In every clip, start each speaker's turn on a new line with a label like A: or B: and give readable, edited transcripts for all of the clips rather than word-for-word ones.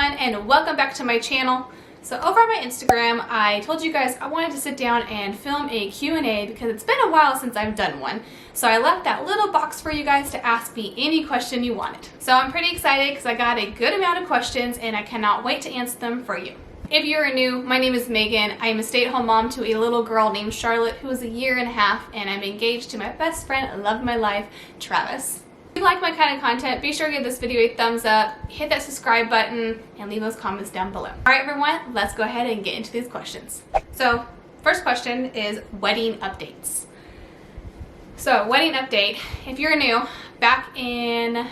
A: everyone, and welcome back to my channel. So over on my Instagram, I told you guys I wanted to sit down and film a Q&A because it's been a while since I've done one. So I left that little box for you guys to ask me any question you wanted. So I'm pretty excited because I got a good amount of questions and I cannot wait to answer them for you. If you're new, my name is Megan. I am a stay-at-home mom to a little girl named Charlotte who is 1.5 years, and I'm engaged to my best friend, love of my life, Travis. If you like my kind of content, be sure to give this video a thumbs up, hit that subscribe button, and leave those comments down below. Alright everyone, let's go ahead and get into these questions. So, first question is wedding updates. So, wedding update. If you're new, back in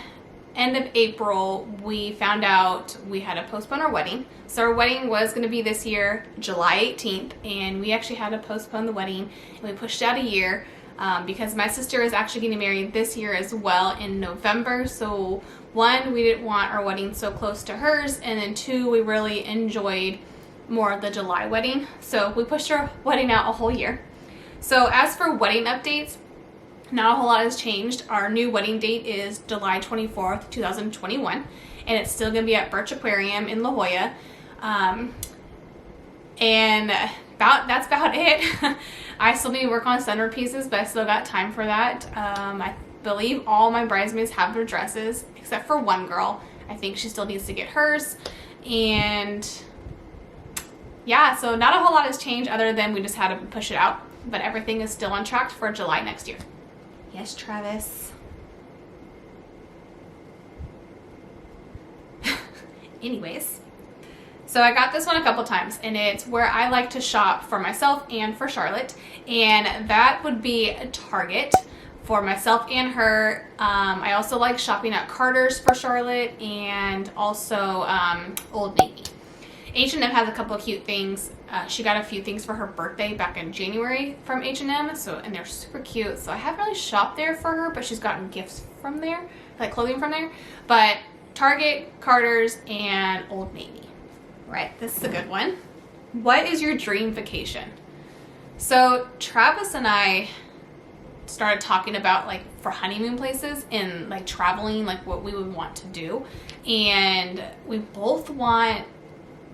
A: end of April, we found out we had to postpone our wedding. So our wedding was going to be this year, July 18th, and we actually had to postpone the wedding, and we pushed out a year. Because my sister is actually getting married this year as well in November. So one, we didn't want our wedding so close to hers, and then two, we really enjoyed more of the July wedding. So we pushed our wedding out a whole year. So as for wedding updates, not a whole lot has changed. Our new wedding date is July 24th, 2021, and it's still going to be at Birch Aquarium in La Jolla. And that's about it. I still need to work on centerpieces, but I still got time for that. I believe all my bridesmaids have their dresses, except for one girl. I think she still needs to get hers. And yeah, so not a whole lot has changed other than we just had to push it out. But everything is still on track for July next year. Yes, Travis. Anyways. So I got this one a couple times, and it's where I like to shop for myself and for Charlotte, and that would be Target for myself and her. I also like shopping at Carter's for Charlotte, and also Old Navy. H&M has a couple of cute things. She got a few things for her birthday back in January from H&M, and they're super cute. So I haven't really shopped there for her, but she's gotten gifts from there, like clothing from there. But Target, Carter's, and Old Navy. Right, this is a good one. What is your dream vacation? So Travis and I started talking about like for honeymoon places and like traveling, like what we would want to do. And we both want,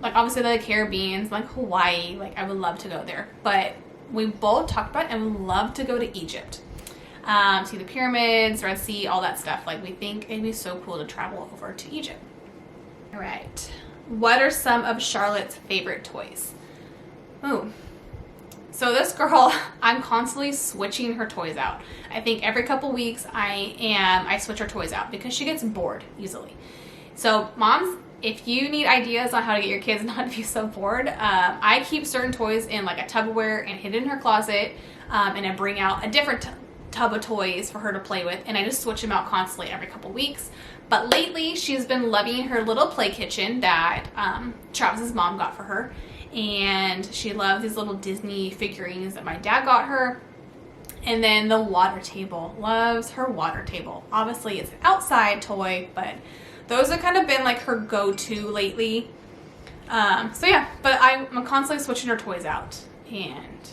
A: like obviously the Caribbean, like Hawaii, like I would love to go there. But we both talked about it and would love to go to Egypt. See the pyramids, Red Sea, all that stuff. Like we think it'd be so cool to travel over to Egypt. All right. What are some of Charlotte's favorite toys? Ooh. So this girl, I'm constantly switching her toys out. I think every couple weeks I switch her toys out because she gets bored easily. So moms, if you need ideas on how to get your kids not to be so bored, I keep certain toys in like a Tupperware and hid in her closet, and I bring out a different tub of toys for her to play with, and I just switch them out constantly every couple weeks. But lately, she's been loving her little play kitchen that Travis's mom got for her. And she loves these little Disney figurines that my dad got her. And then the water table. Loves her water table. Obviously, it's an outside toy, but those have kind of been like her go-to lately. So yeah, but I'm constantly switching her toys out. And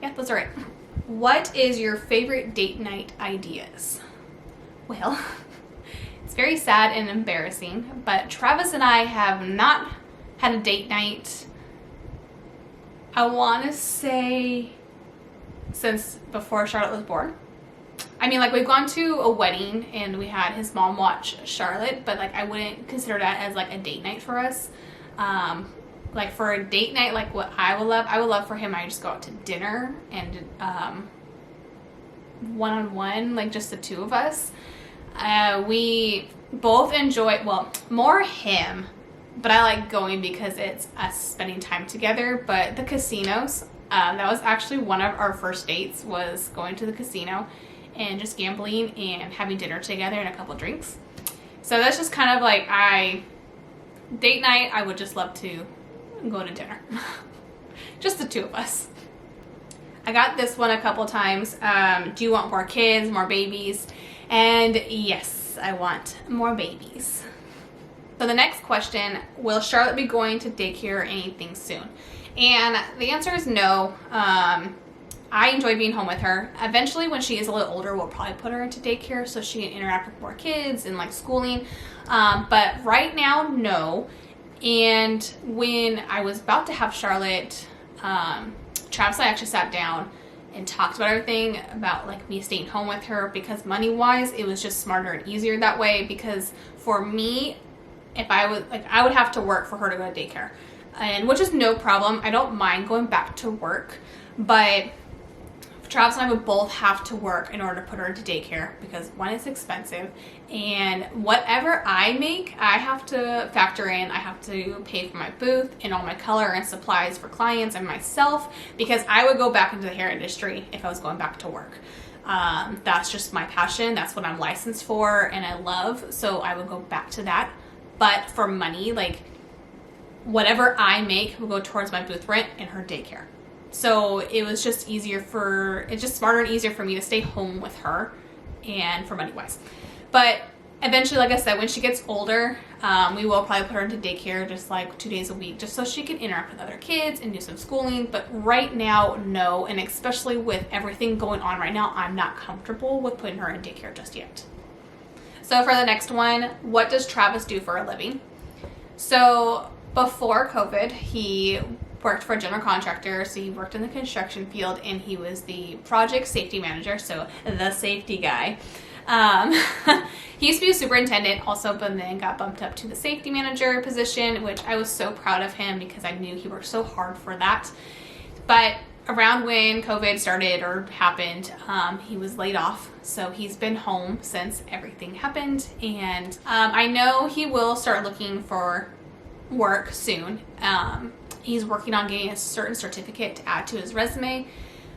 A: yeah, those are it. What is your favorite date night ideas? Well, it's very sad and embarrassing, but Travis and I have not had a date night, I want to say, since before Charlotte was born. I mean, like, we've gone to a wedding and we had his mom watch Charlotte, but like I wouldn't consider that as like a date night for us. Like for a date night, like what I would love for him, I just go out to dinner and one-on-one, like just the two of us. We both enjoy, well, more him, but I like going because it's us spending time together. But the casinos, that was actually one of our first dates, was going to the casino and just gambling and having dinner together and a couple drinks. So that's just kind of like date night, I would just love to go to dinner. Just the two of us. I got this one a couple times. Do you want more kids, more babies? And yes, I want more babies. So the next question, will Charlotte be going to daycare or anything soon? And the answer is no. I enjoy being home with her. Eventually, when she is a little older, we'll probably put her into daycare so she can interact with more kids and like schooling. But right now, no. And when I was about to have Charlotte, Travis and I actually sat down and talked about everything about like me staying home with her, because money wise, it was just smarter and easier that way. Because for me, if I would have to work for her to go to daycare, and which is no problem. I don't mind going back to work, but Travis and I would both have to work in order to put her into daycare, because one, it's expensive, and whatever I make, I have to factor in. I have to pay for my booth and all my color and supplies for clients and myself, because I would go back into the hair industry if I was going back to work. That's just my passion. That's what I'm licensed for and I love, so I would go back to that. But for money, like whatever I make will go towards my booth rent and her daycare. So it was just it's just smarter and easier for me to stay home with her, and for money wise. But eventually, like I said, when she gets older, we will probably put her into daycare just like 2 days a week, just so she can interact with other kids and do some schooling. But right now, no. And especially with everything going on right now, I'm not comfortable with putting her in daycare just yet. So for the next one, what does Travis do for a living? So before COVID, he worked for a general contractor, so he worked in the construction field, and he was the project safety manager, so the safety guy. He used to be a superintendent also, but then got bumped up to the safety manager position, which I was so proud of him because I knew he worked so hard for that. But around when COVID started or happened, he was laid off, so he's been home since everything happened, and I know he will start looking for work soon. He's working on getting a certain certificate to add to his resume.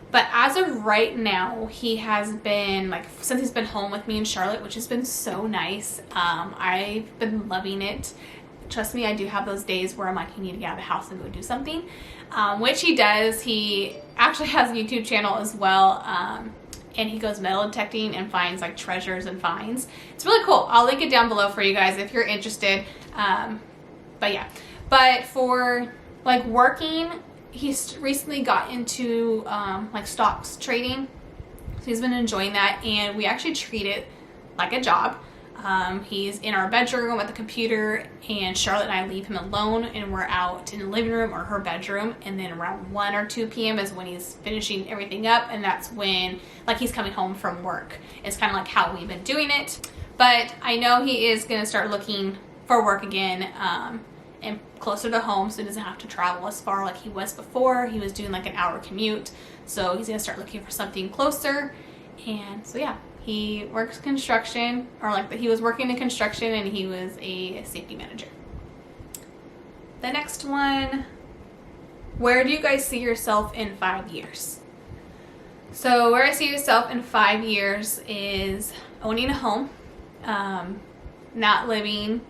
A: But as of right now, he has been, like, since he's been home with me and Charlotte, which has been so nice, I've been loving it. Trust me, I do have those days where I'm like, you need to get out of the house and go do something, which he does. He actually has a YouTube channel as well, and he goes metal detecting and finds like treasures and finds. It's really cool. I'll link it down below for you guys if you're interested. But yeah, but for like working, he's recently got into like stocks trading, so he's been enjoying that, and we actually treat it like a job. He's in our bedroom with the computer, and Charlotte and I leave him alone, and we're out in the living room or her bedroom, and then around 1 or 2 p.m. is when he's finishing everything up, and that's when like he's coming home from work. It's kind of like how we've been doing it. But I know he is going to start looking for work again, and closer to home, so he doesn't have to travel as far like he was before. He was doing like an hour commute, so he's gonna start looking for something closer. And so yeah, he works construction, or like he was working in construction, and he was a safety manager. The next one, where do you guys see yourself in 5 years? So where I see yourself in 5 years is owning a home, not living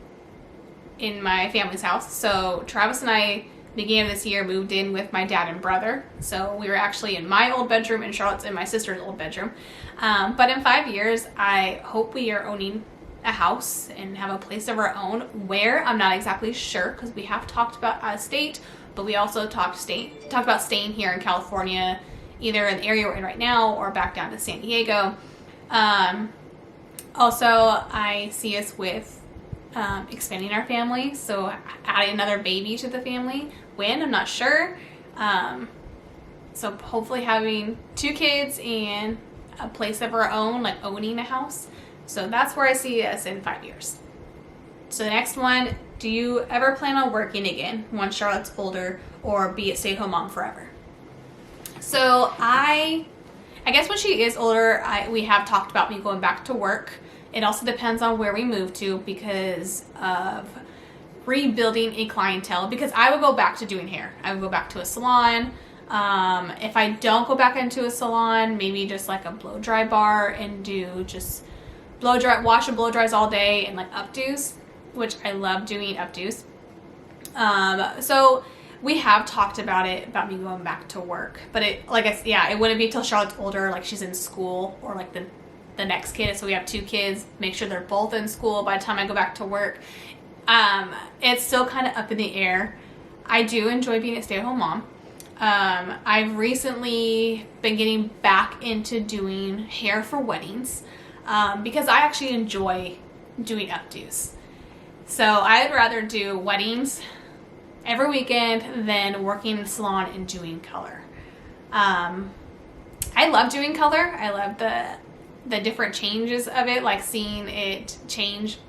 A: in my family's house. So Travis and I, beginning of this year, moved in with my dad and brother. So we were actually in my old bedroom, and Charlotte's in my sister's old bedroom. But in 5 years, I hope we are owning a house and have a place of our own. Where, I'm not exactly sure, because we have talked about out of state, but we also talked about staying here in California, either in the area we're in right now or back down to San Diego. Also, I see us with expanding our family, so adding another baby to the family. When, I'm not sure. So hopefully having 2 kids and a place of our own, like owning a house. So that's where I see us in 5 years. So the next one, do you ever plan on working again once Charlotte's older, or be a stay-at-home mom forever? So I guess when she is older, we have talked about me going back to work. It also depends on where we move to, because of rebuilding a clientele, because I would go back to doing hair. I would go back to a salon. If I don't go back into a salon, maybe just like a blow dry bar and do just wash and blow dries all day, and like updos, which I love doing updos. So we have talked about me going back to work, but it wouldn't be till Charlotte's older, like she's in school, or like the next kid. So we have 2 kids, make sure they're both in school by the time I go back to work. It's still kind of up in the air. I do enjoy being a stay-at-home mom. I've recently been getting back into doing hair for weddings because I actually enjoy doing updos. So I'd rather do weddings every weekend than working in the salon and doing color. I love doing color. I love the different changes of it, like seeing it change,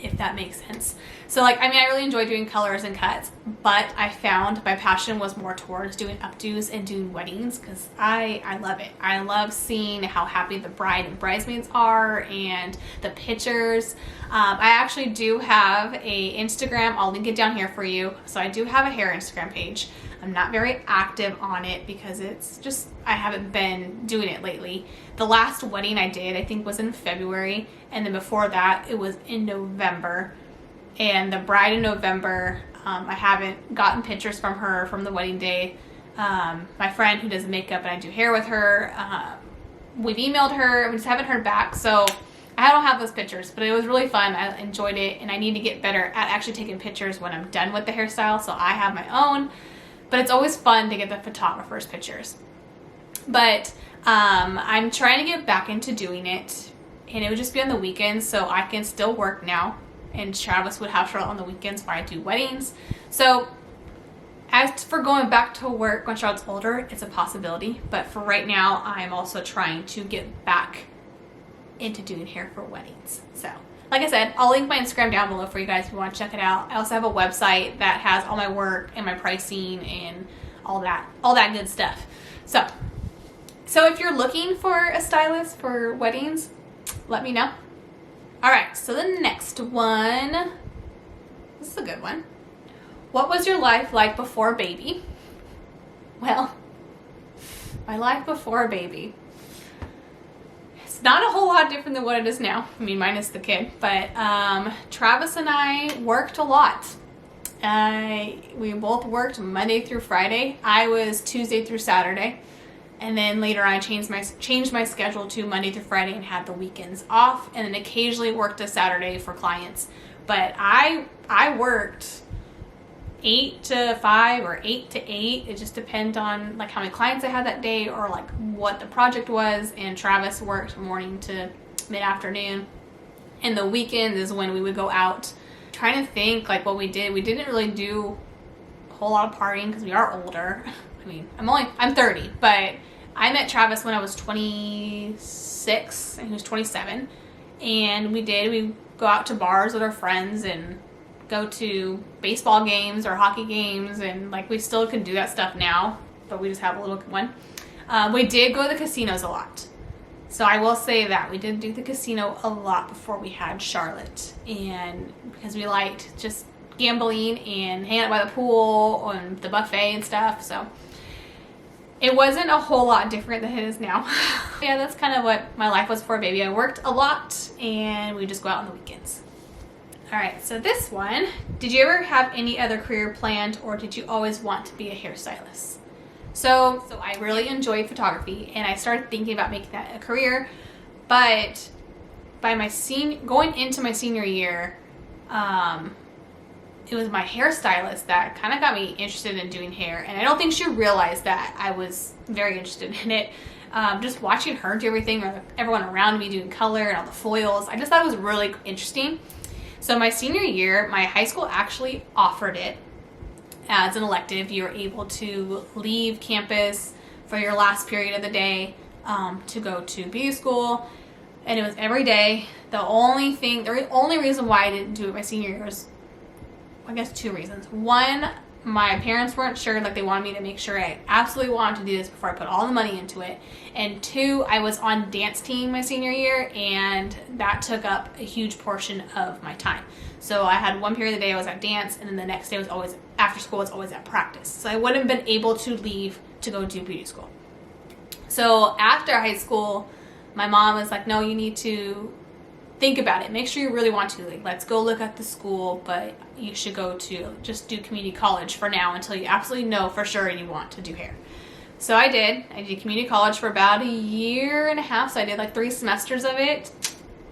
A: if that makes sense. So like, I mean, I really enjoy doing colors and cuts, but I found my passion was more towards doing updos and doing weddings because I love it. I love seeing how happy the bride and bridesmaids are and the pictures. I actually do have a Instagram. I'll link it down here for you. So I do have a hair Instagram page. I'm not very active on it because it's just, I haven't been doing it lately. The last wedding I did, I think, was in February. And then before that, it was in November. And the bride in November, I haven't gotten pictures from her from the wedding day. My friend who does makeup and I do hair with her, we've emailed her. We just haven't heard back. So I don't have those pictures, but it was really fun. I enjoyed it. And I need to get better at actually taking pictures when I'm done with the hairstyle. So I have my own. But it's always fun to get the photographer's pictures. But I'm trying to get back into doing it. And it would just be on the weekends, so I can still work now. And Travis would have Charlotte on the weekends where I do weddings. So as for going back to work when Charlotte's older, it's a possibility. But for right now, I'm also trying to get back into doing hair for weddings. So like I said, I'll link my Instagram down below for you guys if you want to check it out. I also have a website that has all my work and my pricing and all that good stuff. So if you're looking for a stylist for weddings, let me know. All right, so the next one, this is a good one. What was your life like before baby? Well, my life before baby. It's not a whole lot different than what it is now. I mean, minus the kid. But Travis and I worked a lot. We both worked Monday through Friday. I was Tuesday through Saturday. And then later I changed my schedule to Monday through Friday and had the weekends off. And then occasionally worked a Saturday for clients. But I worked 8 to 5 or 8 to 8. It just depends on like how many clients I had that day or like what the project was. And Travis worked morning to mid-afternoon. And the weekends is when we would go out. Trying to think like what we did. We didn't really do a whole lot of partying because we are older. I mean, I'm 30, but I met Travis when I was 26 and he was 27. And we go out to bars with our friends and go to baseball games or hockey games, and like we still can do that stuff now, but we just have a little one. We did go to the casinos a lot. So I will say that we did do the casino a lot before we had Charlotte, and because we liked just gambling and hanging out by the pool and the buffet and stuff. So it wasn't a whole lot different than it is now. Yeah, that's kind of what my life was before baby. I worked a lot and we just go out on the weekends. All right, so this one, did you ever have any other career planned, or did you always want to be a hairstylist? So I really enjoy photography and I started thinking about making that a career, but by going into my senior year, it was my hairstylist that kind of got me interested in doing hair, and I don't think she realized that I was very interested in it. Just watching her do everything, or everyone around me doing color and all the foils, I just thought it was really interesting. So my senior year, my high school actually offered it as an elective. You were able to leave campus for your last period of the day to go to beauty school, and it was every day. The only reason why I didn't do it my senior year was, I guess, 2 reasons. One, my parents weren't sure, like they wanted me to make sure I absolutely wanted to do this before I put all the money into it. And 2, I was on dance team my senior year, and that took up a huge portion of my time. So I had one period of the day I was at dance, and then the next day was always, after school, was always at practice. So I wouldn't have been able to leave to go do beauty school. So after high school, my mom was like, no, you need to think about it. Make sure you really want to. Like, let's go look at the school, but you should go to just do community college for now until you absolutely know for sure you want to do hair. So I did community college for about 1.5 years. So I did like 3 semesters of it.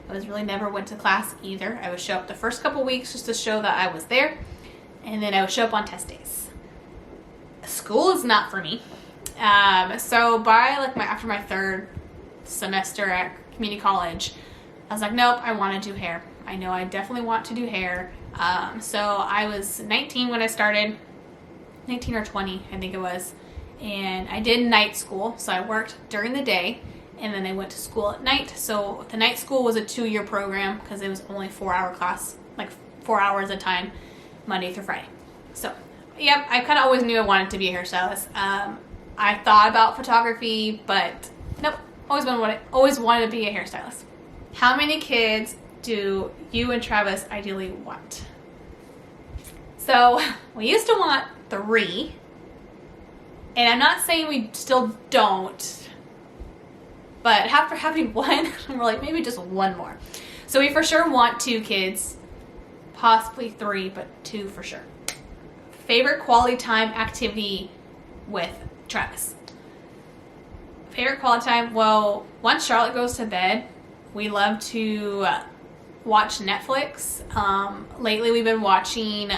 A: I really never went to class either. I would show up the first couple weeks just to show that I was there, and then I would show up on test days. school is not for me. So by like after my third semester at community college, I was like, nope, I want to do hair. I know I definitely want to do hair. So I was 19 when I started, 19 or 20, I think it was. And I did night school. So I worked during the day and then I went to school at night. So the night school was a 2-year program because it was only 4-hour class, like 4 hours a time, Monday through Friday. So, yep, I kind of always knew I wanted to be a hairstylist. I thought about photography, but nope, always wanted to be a hairstylist. How many kids do you and Travis ideally want? So, we used to want 3, and I'm not saying we still don't, but after having 1, we're like, maybe just 1 more. So we for sure want 2 kids, possibly 3, but 2 for sure. Favorite quality time activity with Travis? Favorite quality time? Well, once Charlotte goes to bed, we love to watch Netflix. Lately we've been watching,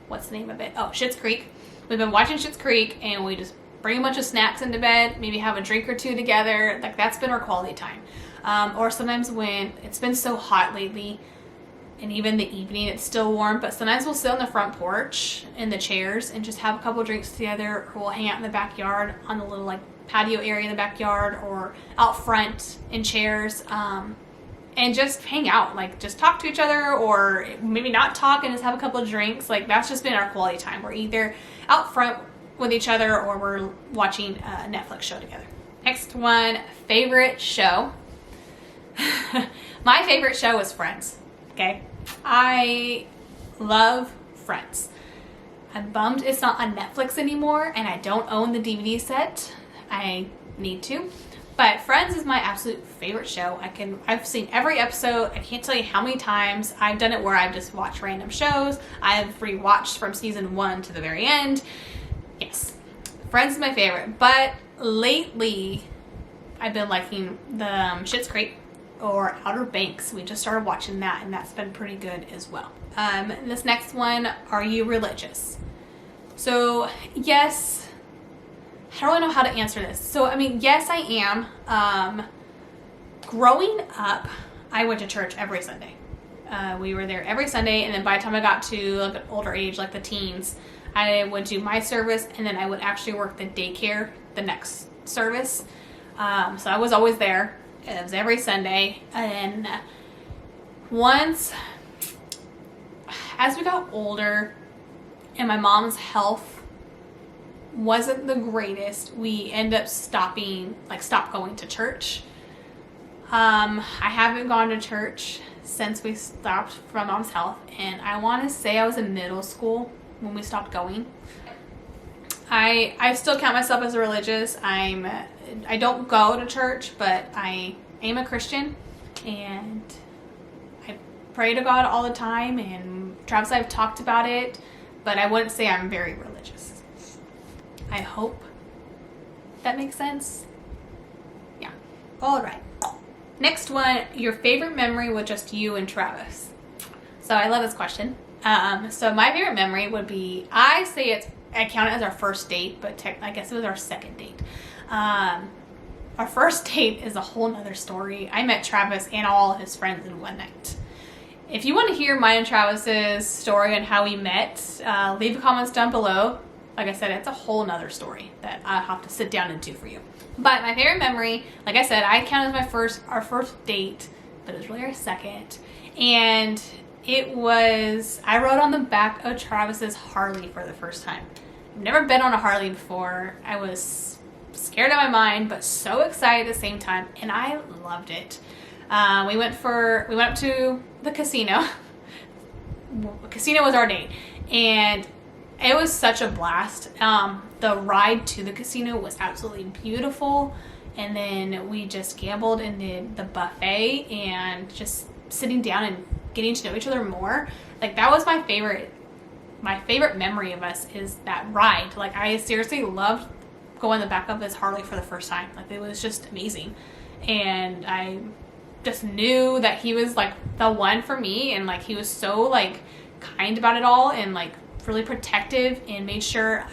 A: what's the name of it? Oh, Schitt's Creek. We've been watching Schitt's Creek and we just bring a bunch of snacks into bed, maybe have a drink or 2 together. Like that's been our quality time. Or sometimes when it's been so hot lately, and even the evening it's still warm, but sometimes we'll sit on the front porch in the chairs and just have a couple drinks together, or we'll hang out in the backyard on the little like patio area in the backyard or out front in chairs, and just hang out, like just talk to each other or maybe not talk and just have a couple of drinks. Like that's just been our quality time. We're either out front with each other or we're watching a Netflix show together. Next one, favorite show. My favorite show is Friends. Okay, I love Friends. I'm bummed it's not on Netflix anymore and I don't own the DVD set. I need to. But Friends is my absolute favorite show. I've seen every episode. I can't tell you how many times. I've done it where I've just watched random shows. I've rewatched from season 1 to the very end. Yes, Friends is my favorite. But lately, I've been liking the Schitt's Creek or Outer Banks. We just started watching that and that's been pretty good as well. This next one, are you religious? So yes, I don't really know how to answer this. So I mean, yes I am. Growing up, I went to church every Sunday. We were there every Sunday, and then by the time I got to like an older age, like the teens, I would do my service and then I would actually work the daycare the next service. So I was always there. It was every Sunday. And once, as we got older and my mom's health wasn't the greatest, we ended up stopped going to church. I haven't gone to church since we stopped from mom's health, and I want to say I was in middle school when we stopped going. I still count myself as a religious. I don't go to church, but I am a Christian and I pray to God all the time, and Travis and I have talked about it, but I wouldn't say I'm very religious. I hope that makes sense. Yeah. All right. Next one, your favorite memory with just you and Travis. So I love this question. So my favorite memory would be, I count it as our first date, but I guess it was our second date. Our first date is a whole nother story. I met Travis and all his friends in one night. If you want to hear mine and Travis's story and how we met, leave the comments down below. Like I said, it's a whole nother story that I'll have to sit down and do for you. But my favorite memory, like I said, I count as our first date, but it was really our second. And it was, I rode on the back of Travis's Harley for the first time. I've never been on a Harley before. I was scared out of my mind, but so excited at the same time, and I loved it. We went up to the casino. The casino was our date, and it was such a blast. The ride to the casino was absolutely beautiful, and then we just gambled and did the buffet and just sitting down and getting to know each other more. Like that was my favorite memory of us, is that ride. Like I seriously loved going in the back of this Harley for the first time. Like it was just amazing, and I just knew that he was like the one for me, and like he was so like kind about it all, and like really protective and made sure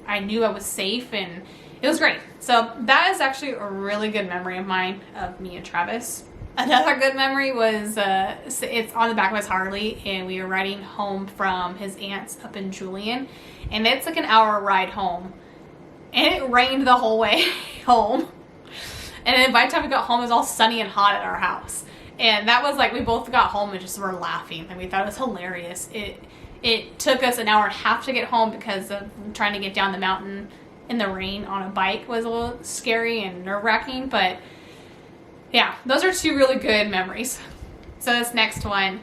A: I knew I was safe, and it was great. So that is actually a really good memory of mine of me and Travis. Another good memory was it's on the back of his Harley, and we were riding home from his aunt's up in Julian, and it's like an hour ride home, and it rained the whole way home. And then by the time we got home, it was all sunny and hot at our house. And that was like, we both got home and just were laughing, and we thought it was hilarious. It took us an hour and a half to get home because of trying to get down the mountain in the rain on a bike was a little scary and nerve-wracking, but yeah, those are two really good memories. So this next one,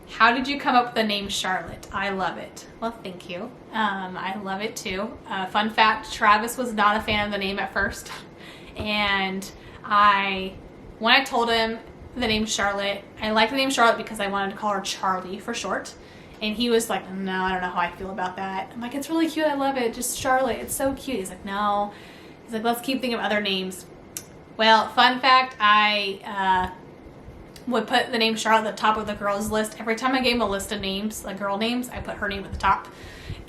A: how did you come up with the name Charlotte? I love it. Well, thank you. I love it too. Fun fact, Travis was not a fan of the name at first. And when I told him the name Charlotte, I liked the name Charlotte because I wanted to call her Charlie for short. And he was like, no, I don't know how I feel about that. I'm like, it's really cute. I love it. Just Charlotte. It's so cute. He's like, no. He's like, let's keep thinking of other names. Well, fun fact, I would put the name Charlotte at the top of the girls list. Every time I gave him a list of names, like girl names, I put her name at the top.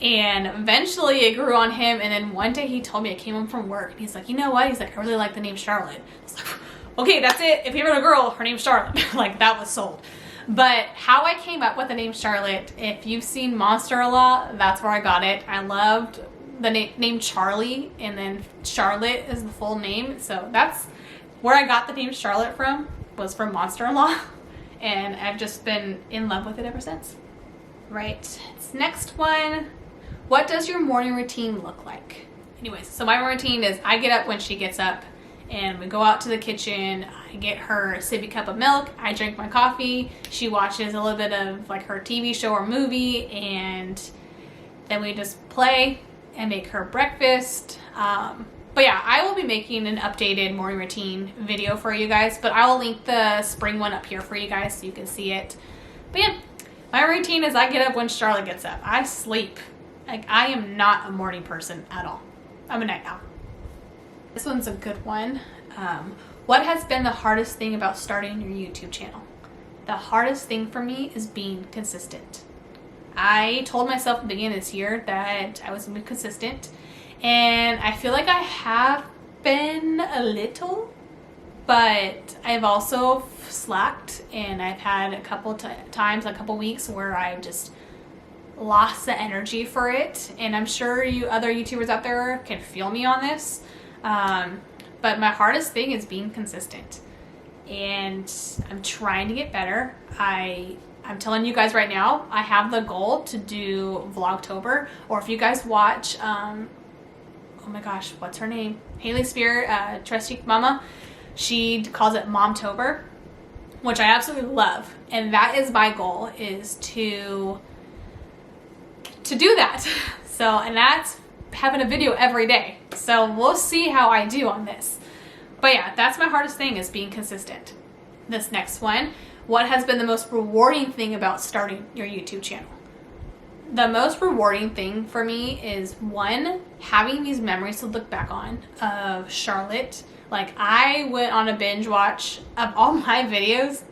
A: And eventually it grew on him. And then one day he told me, I came home from work, and he's like, you know what? He's like, I really like the name Charlotte. I was like, okay, that's it. If you're a girl, her name's Charlotte. Like, that was sold. But how I came up with the name Charlotte, if you've seen Monster a lot, that's where I got it. I loved the name Charlie, and then Charlotte is the full name. So that's where I got the name Charlotte from, was from Monster-in-Law, and I've just been in love with it ever since. Right, this next one, what does your morning routine look like? Anyways, so my routine is I get up when she gets up, and we go out to the kitchen. I get her a sippy cup of milk, I drink my coffee, she watches a little bit of like her TV show or movie, and then we just play and make her breakfast. But yeah, I will be making an updated morning routine video for you guys, but I will link the spring one up here for you guys so you can see it. But yeah, my routine is I get up when Charlotte gets up. I sleep. Like, I am not a morning person at all. I'm a night owl. This one's a good one. What has been the hardest thing about starting your YouTube channel? The hardest thing for me is being consistent. I told myself at the beginning of this year that I was going to be consistent, and I feel like I have been a little, but I've also slacked, and I've had a couple times, a couple weeks where I've just lost the energy for it, and I'm sure you other YouTubers out there can feel me on this, but my hardest thing is being consistent, and I'm trying to get better. I'm telling you guys right now, I have the goal to do Vlogtober, or if you guys watch, oh my gosh, what's her name? Haley Spear, Trusty Mama. She calls it Momtober, which I absolutely love. And that is my goal, is to do that. So, and that's having a video every day. So we'll see how I do on this. But yeah, that's my hardest thing, is being consistent. This next one, what has been the most rewarding thing about starting your YouTube channel? The most rewarding thing for me is, one, having these memories to look back on of Charlotte. Like, I went on a binge watch of all my videos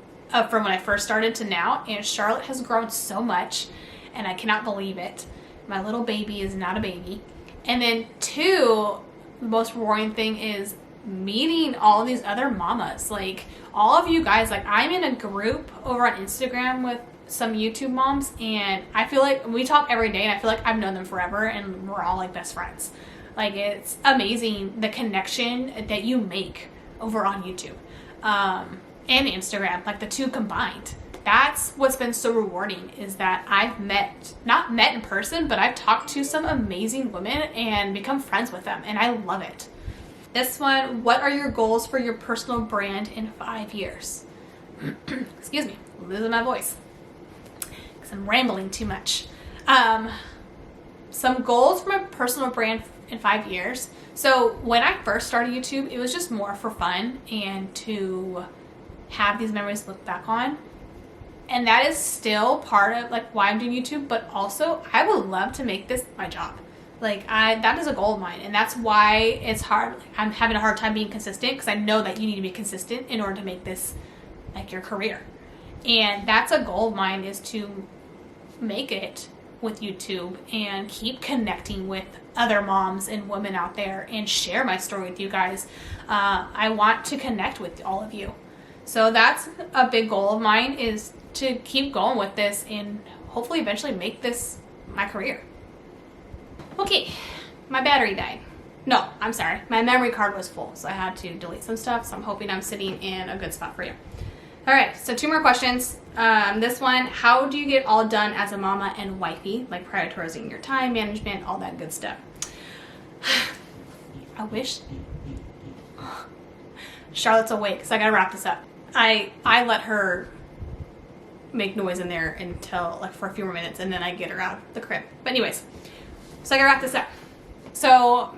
A: from when I first started to now, and Charlotte has grown so much, and I cannot believe it. My little baby is not a baby. And then two, the most rewarding thing is meeting all these other mamas. Like, all of you guys, like, I'm in a group over on Instagram with some YouTube moms, and I feel like we talk every day, and I feel like I've known them forever, and we're all like best friends. Like, it's amazing the connection that you make over on YouTube and Instagram, like the two combined. That's what's been so rewarding, is that I've not met in person, but I've talked to some amazing women and become friends with them, and I love it. This one, what are your goals for your personal brand in 5 years? Excuse me, I'm losing my voice because I'm rambling too much. Some goals for my personal brand in 5 years. So when I first started YouTube, it was just more for fun and to have these memories to look back on. And that is still part of like why I'm doing YouTube, but also I would love to make this my job. Like, that is a goal of mine, and that's why it's hard. I'm having a hard time being consistent, because I know that you need to be consistent in order to make this like your career. And that's a goal of mine, is to make it with YouTube and keep connecting with other moms and women out there and share my story with you guys. I want to connect with all of you. So that's a big goal of mine, is to keep going with this and hopefully eventually make this my career. Okay, my battery died. No, I'm sorry. My memory card was full, so I had to delete some stuff. So I'm hoping I'm sitting in a good spot for you. All right, so 2 more questions. This one, how do you get all done as a mama and wifey, like prioritizing your time management, all that good stuff? I wish Charlotte's awake, so I gotta wrap this up. I let her make noise in there until like for a few more minutes, and then I get her out of the crib. But anyways, so I gotta wrap this up. So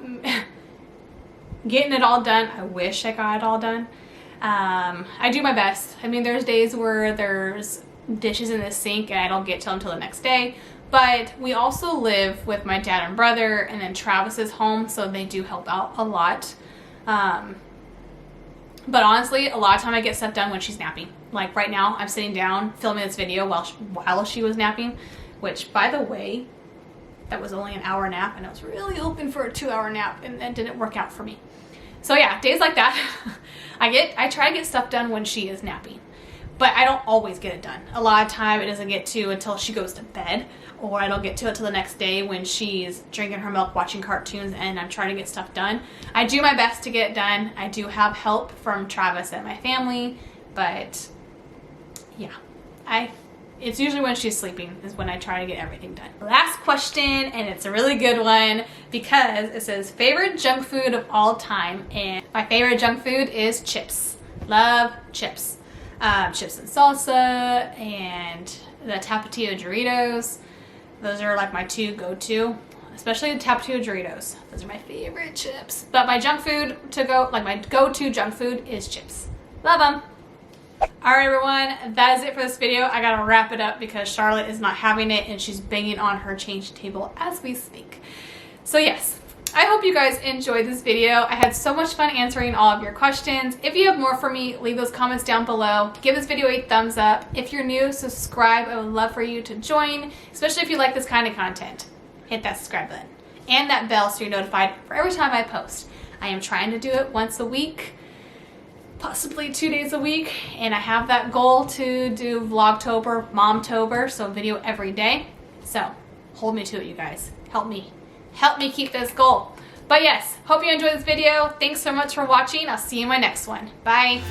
A: getting it all done, I wish I got it all done. I do my best. I mean, there's days where there's dishes in the sink and I don't get to them until the next day. But we also live with my dad and brother, and then Travis is home, so they do help out a lot. But honestly, a lot of time I get stuff done when she's napping. Like right now, I'm sitting down filming this video while she was napping, which, by the way, that was only an hour nap, and I was really hoping for a 2-hour nap, and that didn't work out for me. So yeah, days like that, I try to get stuff done when she is napping, but I don't always get it done. A lot of time it doesn't get to until she goes to bed, or I don't get to it till the next day when she's drinking her milk, watching cartoons, and I'm trying to get stuff done. I do my best to get it done. I do have help from Travis and my family, but yeah, it's usually when she's sleeping is when I try to get everything done. Last question, and it's a really good one because it says favorite junk food of all time, and my favorite junk food is chips. Love chips. Chips and salsa and the Tapatio Doritos. Those are like my 2 go-to, especially the Tapatio Doritos. Those are my favorite chips. But my junk food to go, like my go-to junk food is chips. Love them. Alright everyone, that is it for this video. I gotta wrap it up because Charlotte is not having it and she's banging on her change table as we speak. So yes, I hope you guys enjoyed this video. I had so much fun answering all of your questions. If you have more for me, leave those comments down below. Give this video a thumbs up. If you're new, subscribe. I would love for you to join, especially if you like this kind of content. Hit that subscribe button and that bell so you're notified for every time I post. I am trying to do it once a week, possibly 2 days a week, and I have that goal to do Vlogtober, Momtober, so video every day. So hold me to it, you guys. Help me keep this goal. But yes, hope you enjoyed this video. Thanks so much for watching. I'll see you in my next one. Bye.